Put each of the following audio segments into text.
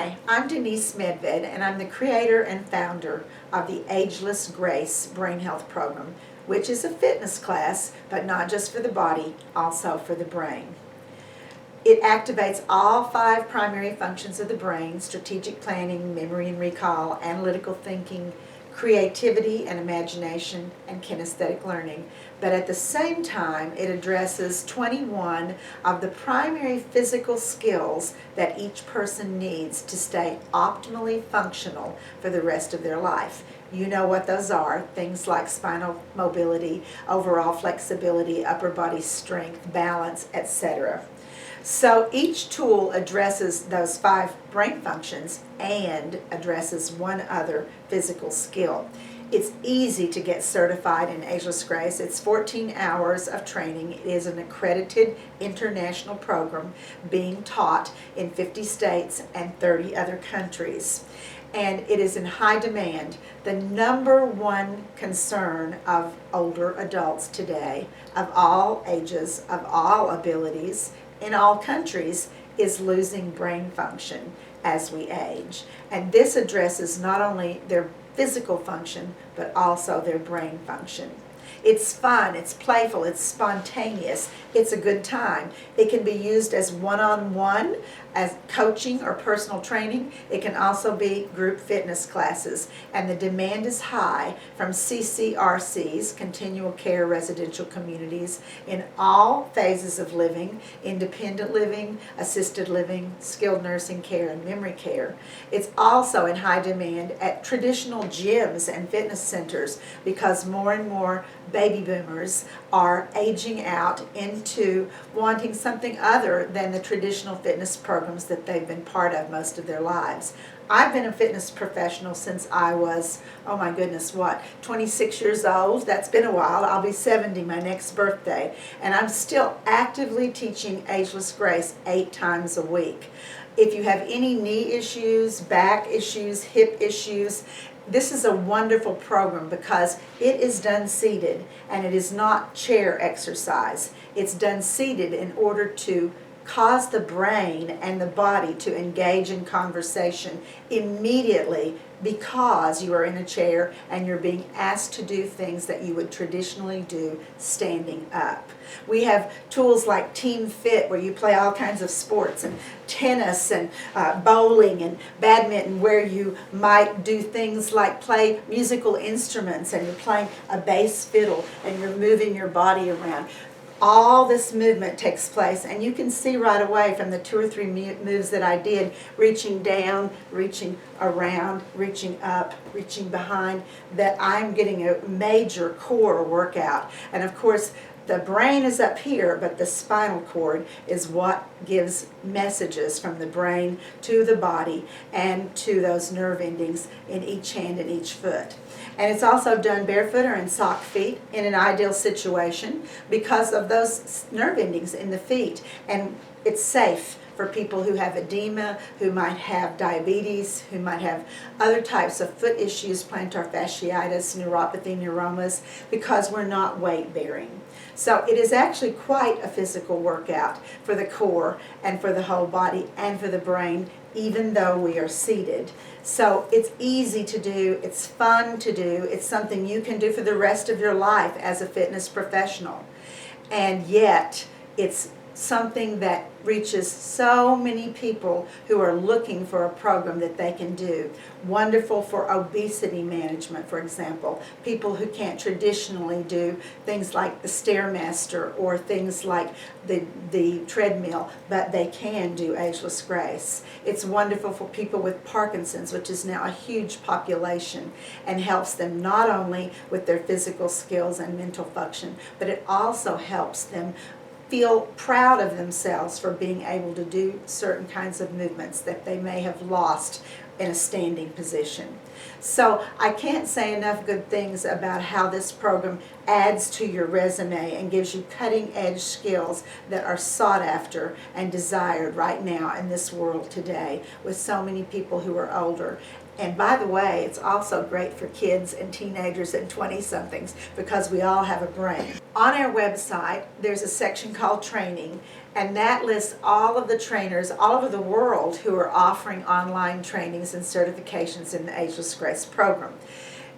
Hi, I'm Denise Medved, and I'm the creator and founder of the Ageless Grace Brain Health Program, which is a fitness class, but not just for the body, also for the brain. It activates all 5 primary functions of the brain: strategic planning, memory and recall, analytical thinking, creativity and imagination, and kinesthetic learning. But at the same time, it addresses 21 of the primary physical skills that each person needs to stay optimally functional for the rest of their life. You know what those are: things like spinal mobility, overall flexibility, upper body strength, balance, etc. So each tool addresses those 5 brain functions and addresses one other physical skill. It's easy to get certified in Ageless Grace. It's 14 hours of training. It is an accredited international program being taught in 50 states and 30 other countries. And it is in high demand. The number one concern of older adults today, of all ages, of all abilities, in all countries, is losing brain function as we age. And this addresses not only their physical function, but also their brain function. It's fun, it's playful, it's spontaneous, it's a good time. It can be used as one-on-one, as coaching or personal training. It can also be group fitness classes. And the demand is high from CCRCs, continual care residential communities, in all phases of living: independent living, assisted living, skilled nursing care, and memory care. It's also in high demand at traditional gyms and fitness centers, because more and more baby boomers are aging out into wanting something other than the traditional fitness programs that they've been part of most of their lives. I've been a fitness professional since I was, 26 years old. That's been a while. I'll be 70 my next birthday. And I'm still actively teaching Ageless Grace 8 times a week. If you have any knee issues, back issues, hip issues, this is a wonderful program because it is done seated, and it is not chair exercise. It's done seated in order to cause the brain and the body to engage in conversation immediately, because you are in a chair and you're being asked to do things that you would traditionally do standing up. We have tools like Team Fit, where you play all kinds of sports, and tennis, and bowling, and badminton, where you might do things like play musical instruments, and you're playing a bass fiddle and you're moving your body around. All this movement takes place, and you can see right away from the 2 or 3 moves that I did, reaching down, reaching around, reaching up, reaching behind, that I'm getting a major core workout. And of course, the brain is up here, but the spinal cord is what gives messages from the brain to the body and to those nerve endings in each hand and each foot. And it's also done barefoot or in sock feet in an ideal situation because of those nerve endings in the feet. And it's safe for people who have edema, who might have diabetes, who might have other types of foot issues, plantar fasciitis, neuropathy, neuromas, because we're not weight bearing. So it is actually quite a physical workout for the core and for the whole body and for the brain, even though we are seated. So it's easy to do, it's fun to do, it's something you can do for the rest of your life as a fitness professional. And yet, it's something that reaches so many people who are looking for a program that they can do. Wonderful for obesity management, for example. People who can't traditionally do things like the Stairmaster or things like the treadmill, but they can do Ageless Grace. It's wonderful for people with Parkinson's, which is now a huge population, and helps them not only with their physical skills and mental function, but it also helps them feel proud of themselves for being able to do certain kinds of movements that they may have lost in a standing position. So I can't say enough good things about how this program adds to your resume and gives you cutting-edge skills that are sought after and desired right now in this world today, with so many people who are older. And by the way, it's also great for kids and teenagers and 20-somethings, because we all have a brain. On our website, there's a section called Training, And that lists all of the trainers all over the world who are offering online trainings and certifications in the Ageless Grace program.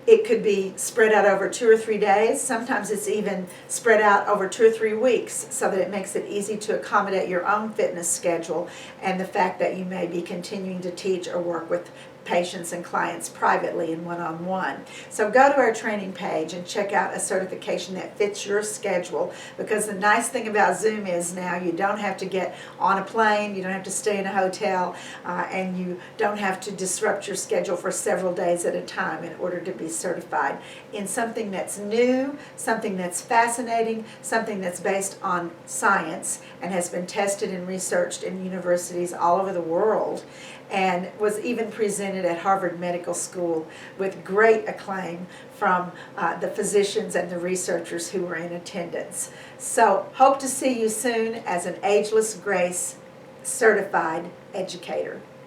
It could be spread out over 2 or 3 days. Sometimes it's even spread out over 2 or 3 weeks so that it makes it easy to accommodate your own fitness schedule and the fact that you may be continuing to teach or work with patients and clients privately and one-on-one. So go to our training page and check out a certification that fits your schedule, because the nice thing about Zoom is now you don't have to get on a plane, you don't have to stay in a hotel, and you don't have to disrupt your schedule for several days at a time in order to be certified in something that's new, something that's fascinating, something that's based on science and has been tested and researched in universities all over the world, and was even presented at Harvard Medical School with great acclaim from the physicians and the researchers who were in attendance. So hope to see you soon as an Ageless Grace certified educator.